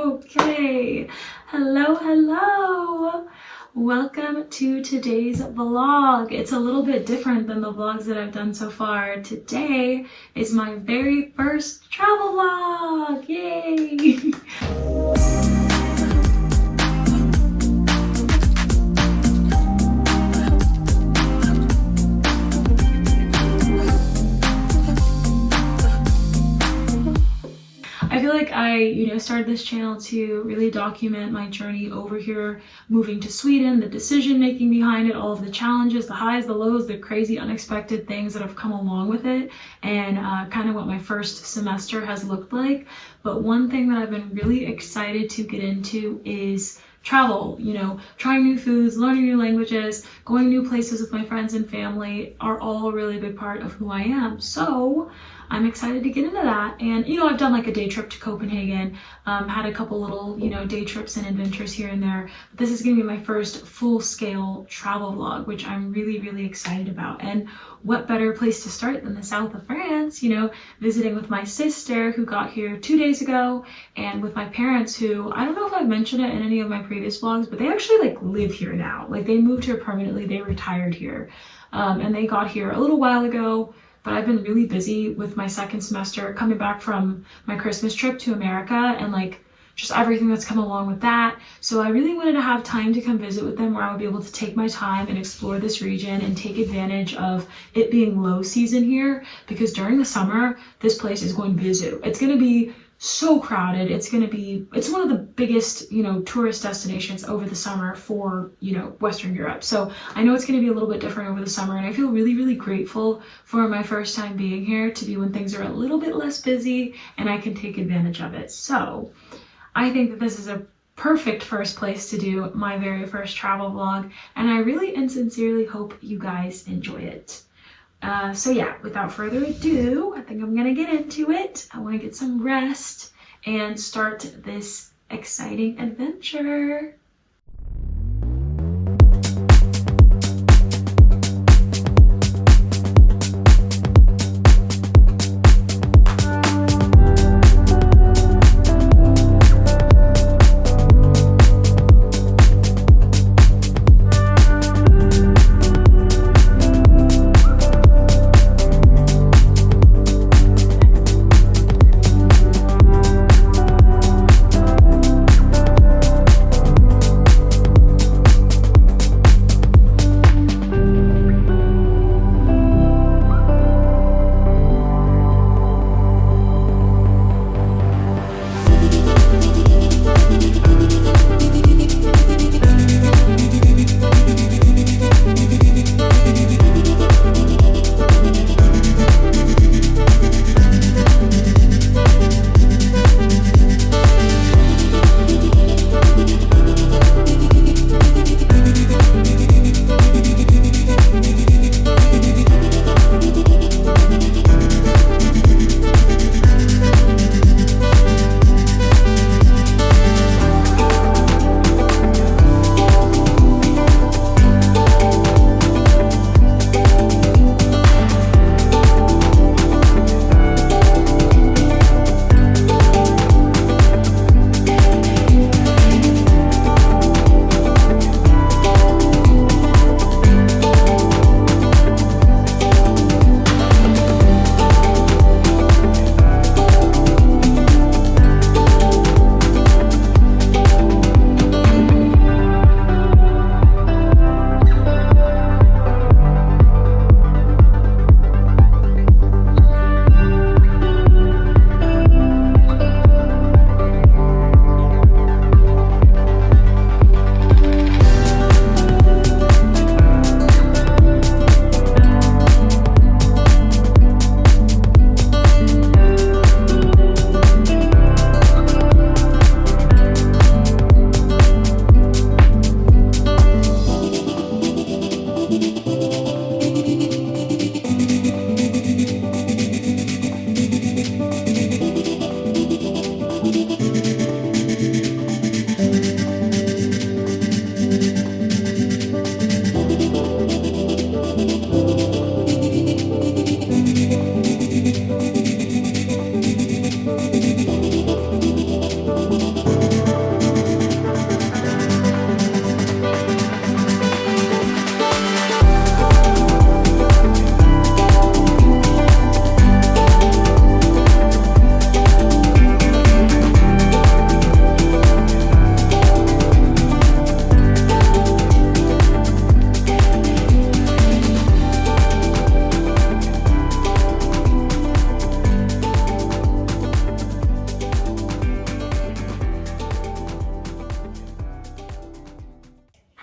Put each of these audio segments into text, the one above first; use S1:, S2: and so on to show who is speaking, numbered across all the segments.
S1: Okay, hello. Welcome to today's vlog. It's a little bit different than the vlogs that I've done so far. Today is my very first travel vlog. Yay! I feel like I, started this channel to really document my journey over here, moving to Sweden, the decision making behind it, all of the challenges, the highs, the lows, the crazy unexpected things that have come along with it, and kind of what my first semester has looked like. But one thing that I've been really excited to get into is travel. Trying new foods, learning new languages, going new places with my friends and family are all a really big part of who I am. So I'm excited to get into that. And I've done like a day trip to Copenhagen, had a couple little day trips and adventures here and there, but this is gonna be my first full-scale travel vlog, which I'm really excited about. And what better place to start than the south of France, visiting with my sister who got here 2 days ago, and with my parents who, I don't know if I've mentioned it in any of my previous vlogs, but they actually live here now. They moved here permanently, they retired here, and they got here a little while ago. But I've been really busy with my second semester, coming back from my Christmas trip to America, and just everything that's come along with that. So I really wanted to have time to come visit with them where I would be able to take my time and explore this region and take advantage of it being low season here, because during the summer, this place is going busy. It's gonna be so crowded. It's one of the biggest, tourist destinations over the summer for, Western Europe. So I know it's going to be a little bit different over the summer, and I feel really grateful for my first time being here to be when things are a little bit less busy and I can take advantage of it. So I think that this is a perfect first place to do my very first travel vlog, and I really and sincerely hope you guys enjoy it. So yeah, without further ado, I think I'm gonna get into it. I want to get some rest and start this exciting adventure.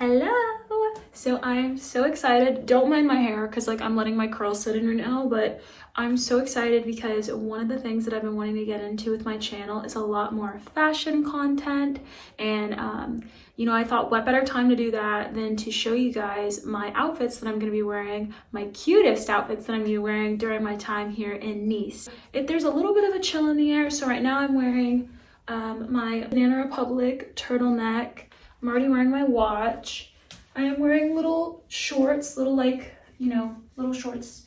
S1: Hello! So I'm so excited. Don't mind my hair because like I'm letting my curls sit in right now, but I'm so excited because one of the things that I've been wanting to get into with my channel is a lot more fashion content. And you know, I thought what better time to do that than to show you guys my outfits that I'm going to be wearing, my cutest outfits that I'm going to be wearing during my time here in Nice. There's a little bit of a chill in the air, so right now I'm wearing my Banana Republic turtleneck. I'm already wearing my watch. I am wearing little shorts, little shorts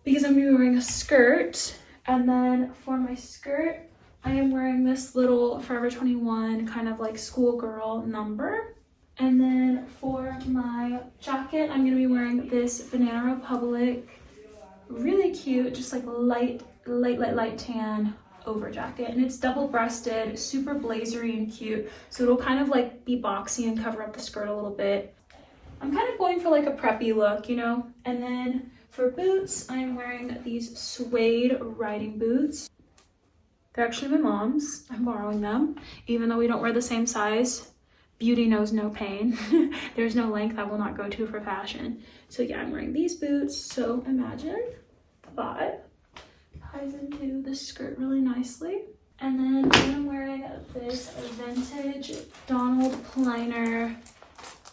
S1: because I'm gonna be wearing a skirt. And then for my skirt, I am wearing this little Forever 21 kind of like schoolgirl number. And then for my jacket, I'm gonna be wearing this Banana Republic, really cute, just like light tan over jacket, and it's double-breasted, super blazery and cute, so it'll kind of like be boxy and cover up the skirt a little bit. I'm kind of going for like a preppy look, you know. And then for boots, I'm wearing these suede riding boots. They're actually my mom's. I'm borrowing them, even though we don't wear the same size. Beauty knows no pain. There's no length I will not go to for fashion. So yeah, I'm wearing these boots, so imagine the vibe. Ties into the skirt really nicely. And then I'm wearing this vintage Donald Pliner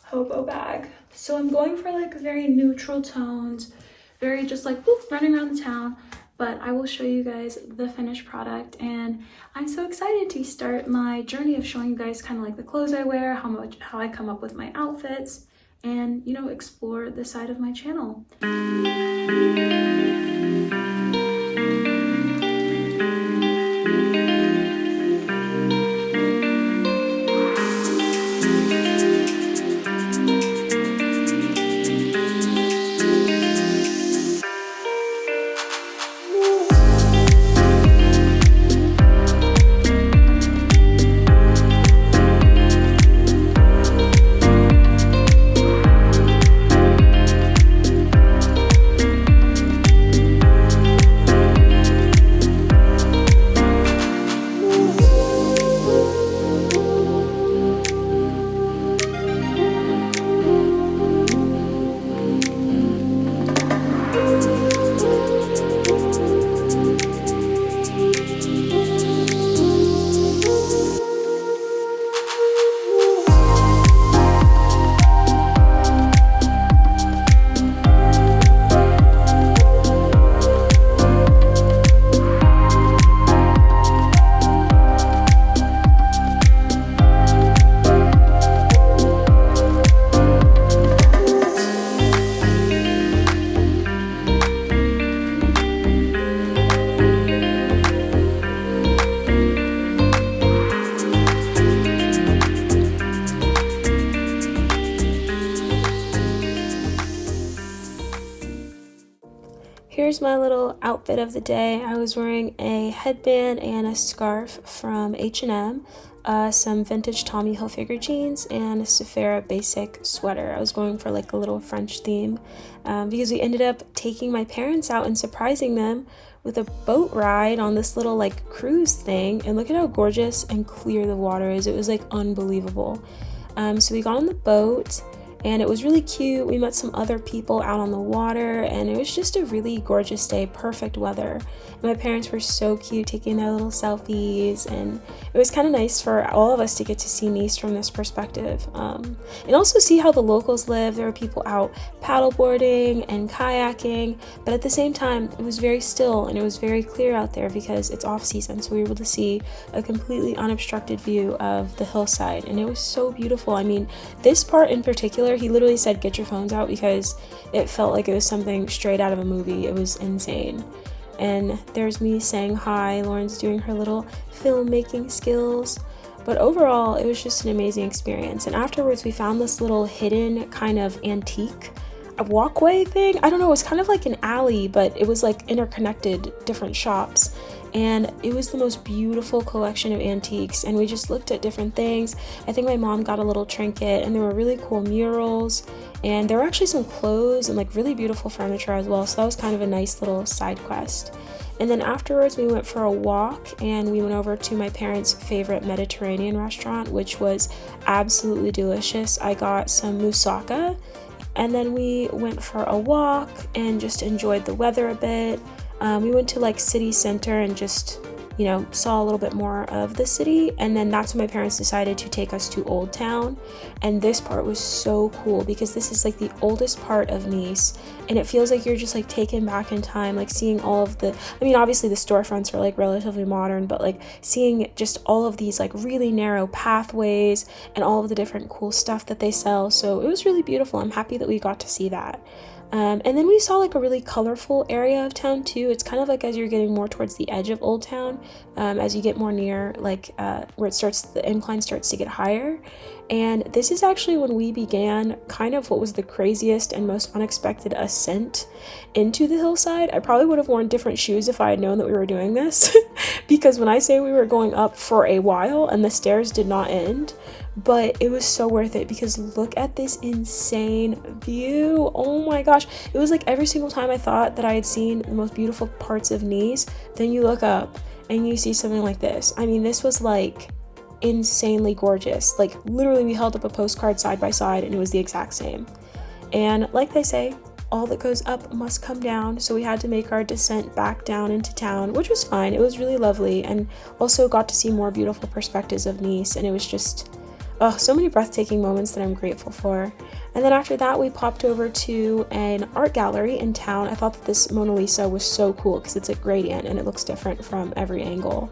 S1: hobo bag. So I'm going for like very neutral tones, very just like whoop, running around the town. But I will show you guys the finished product, and I'm so excited to start my journey of showing you guys kind of like the clothes I wear, how I come up with my outfits, and you know, explore this side of my channel. Here's my little outfit of the day. I was wearing a headband and a scarf from H&M, some vintage Tommy Hilfiger jeans, and a Sephora basic sweater. I was going for like a little French theme because we ended up taking my parents out and surprising them with a boat ride on this little like cruise thing. And look at how gorgeous and clear the water is. It was like unbelievable. So we got on the boat, and it was really cute. We met some other people out on the water, and it was just a really gorgeous day, perfect weather. And my parents were so cute taking their little selfies, and it was kind of nice for all of us to get to see Nice from this perspective. And also see how the locals live. There were people out paddleboarding and kayaking, but at the same time, it was very still and it was very clear out there because it's off season. So we were able to see a completely unobstructed view of the hillside, and it was so beautiful. I mean, this part in particular, he literally said get your phones out because it felt like it was something straight out of a movie. It was insane. And there's me saying hi. Lauren's doing her little filmmaking skills. But overall, it was just an amazing experience. And afterwards, we found this little hidden kind of antique walkway thing. I don't know, it was kind of like an alley, but it was like interconnected different shops. and it was the most beautiful collection of antiques, and we just looked at different things. I think my mom got a little trinket, and there were really cool murals, and there were actually some clothes and like really beautiful furniture as well, so that was kind of a nice little side quest. And then afterwards we went for a walk, and we went over to my parents' favorite Mediterranean restaurant, which was absolutely delicious. I got some moussaka, and then we went for a walk and just enjoyed the weather a bit. We went to like city center and just, you know, saw a little bit more of the city, and then that's when my parents decided to take us to Old Town. And this part was so cool because this is like the oldest part of Nice, and it feels like you're just like taken back in time, like seeing all of the, I mean obviously the storefronts are like relatively modern, but like seeing just all of these like really narrow pathways and all of the different cool stuff that they sell. So it was really beautiful. I'm happy that we got to see that. And then we saw like a really colorful area of town too. It's kind of like as you're getting more towards the edge of Old Town, as you get more near like where it starts, the incline starts to get higher. And this is actually when we began kind of what was the craziest and most unexpected ascent into the hillside. I probably would have worn different shoes if I had known that we were doing this because when I say we were going up for a while and the stairs did not end, but it was so worth it because look at this insane view. Oh my gosh, it was like every single time I thought that I had seen the most beautiful parts of Nice, then you look up and you see something like this. I mean, this was like insanely gorgeous. Like literally we held up a postcard side by side and it was the exact same. And like they say, all that goes up must come down, so we had to make our descent back down into town, which was fine. It was really lovely, and also got to see more beautiful perspectives of Nice, and it was just so many breathtaking moments that I'm grateful for. And then after that we popped over to an art gallery in town. I thought that this Mona Lisa was so cool because it's a gradient and it looks different from every angle.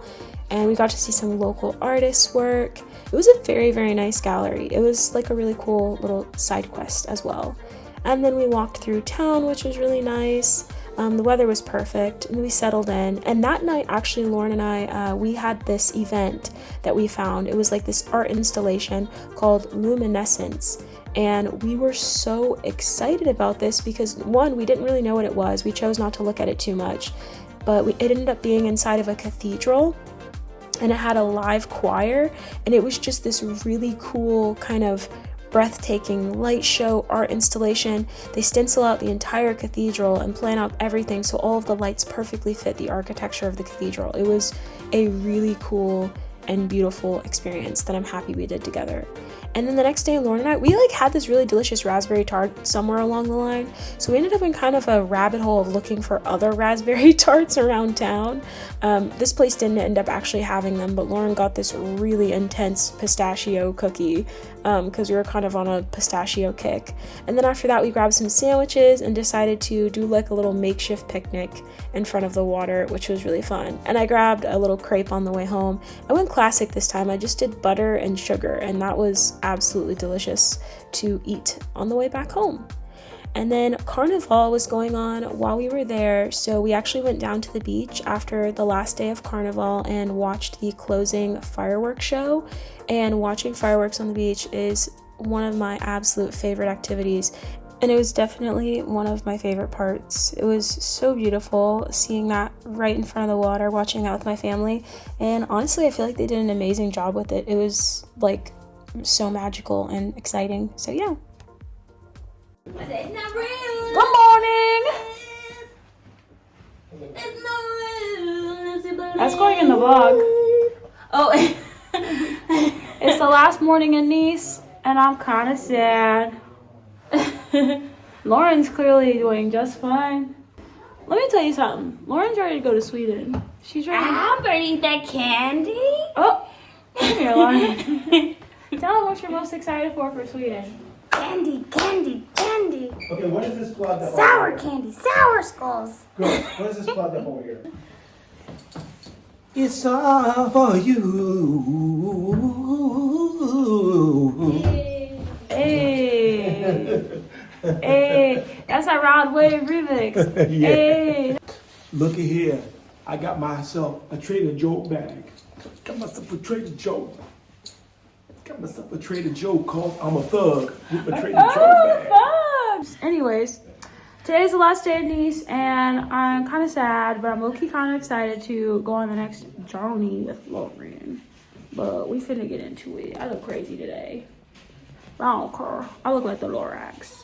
S1: And we got to see some local artists' work. It was a very, very nice gallery. It was like a really cool little side quest as well. And then we walked through town, which was really nice. The weather was perfect, and we settled in. And that night, actually, Lauren and I, we had this event that we found. It was like this art installation called Luminescence. And we were so excited about this because, one, we didn't really know what it was. We chose not to look at it too much. But it ended up being inside of a cathedral, and it had a live choir. And it was just this really cool kind of breathtaking light show art installation. They stencil out the entire cathedral and plan out everything so all of the lights perfectly fit the architecture of the cathedral. It was a really cool and beautiful experience that I'm happy we did together. And then the next day, Lauren and I, we like had this really delicious raspberry tart somewhere along the line. So we ended up in kind of a rabbit hole of looking for other raspberry tarts around town. This place didn't end up actually having them, but Lauren got this really intense pistachio cookie because we were kind of on a pistachio kick. And then after that, we grabbed some sandwiches and decided to do like a little makeshift picnic in front of the water, which was really fun. And I grabbed a little crepe on the way home. I went classic this time. I just did butter and sugar, and that was absolutely delicious to eat on the way back home. And then Carnival was going on while we were there, so we actually went down to the beach after the last day of Carnival and watched the closing fireworks show. And watching fireworks on the beach is one of my absolute favorite activities, and it was definitely one of my favorite parts. It was so beautiful seeing that right in front of the water, watching that with my family, and honestly I feel like they did an amazing job with it. It was like so magical and exciting. So yeah. It's not real. Good morning. It's not real. That's going in the vlog. Oh. It's the last morning in Nice, and I'm kind of sad. Lauren's clearly doing just fine. Let me tell you something. Lauren's ready to go to Sweden. She's ready.
S2: I'm ready to eat that candy.
S1: Oh, come here, Lauren. Tell them what you're most excited for Sweden.
S2: Candy, candy, candy.
S3: Okay, what is this plug that
S2: Sour candy, sour skulls.
S3: Good. What is this plug that over here? It's all for you.
S1: Hey. Hey. That's a Rod Wave remix.
S3: Yeah.
S1: Hey.
S3: Looky here. I got myself a Trader Joe bag. Got myself a Trader Joe. Got myself a Trader Joe called I'm a Thug with a Trader Joe bag.
S1: Anyways, today's the last day in Nice, and I'm kind of sad, but I'm low-key kind of excited to go on the next journey with Lauren. But we finna get into it. I look crazy today. I don't care. I look like the Lorax.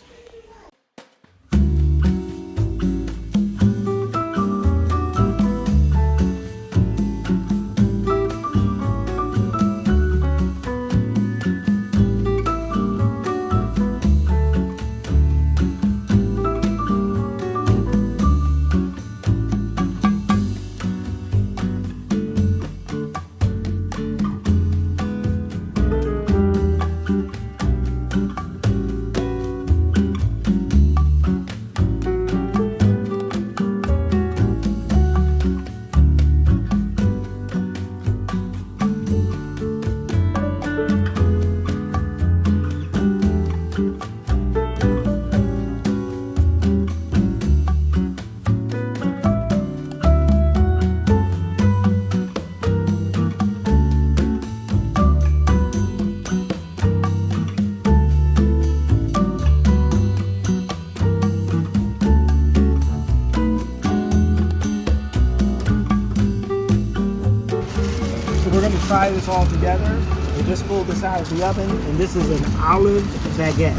S3: We're going to try this all together. We just pulled this out of the oven, and this is an olive baguette.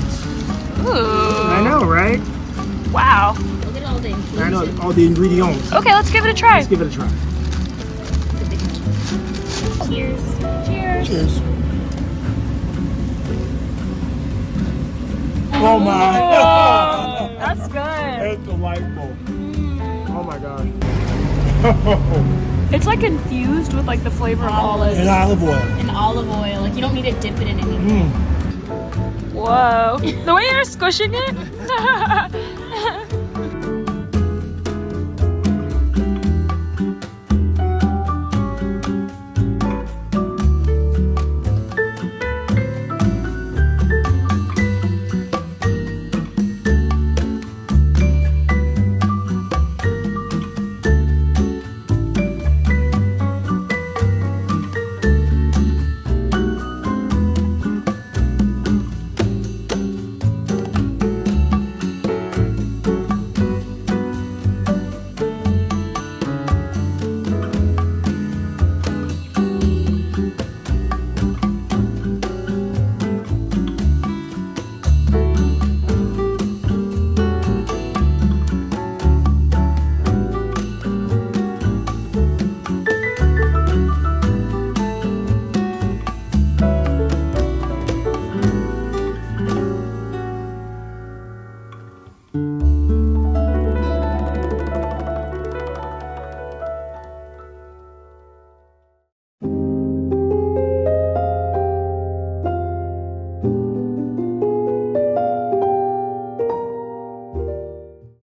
S1: Ooh.
S3: I know, right?
S1: Wow.
S2: Look at all the inclusions.
S3: I know all the ingredients.
S1: Okay, let's give it a try.
S3: Let's give it a try.
S2: Cheers. Cheers.
S3: Cheers. Oh my!
S1: Oh, that's good.
S3: It's delightful. Oh my god.
S1: It's like infused with like the flavor of olives.
S3: And olive oil.
S2: And olive oil. Like you don't need to dip it in anything.
S1: Whoa. The way you're squishing it.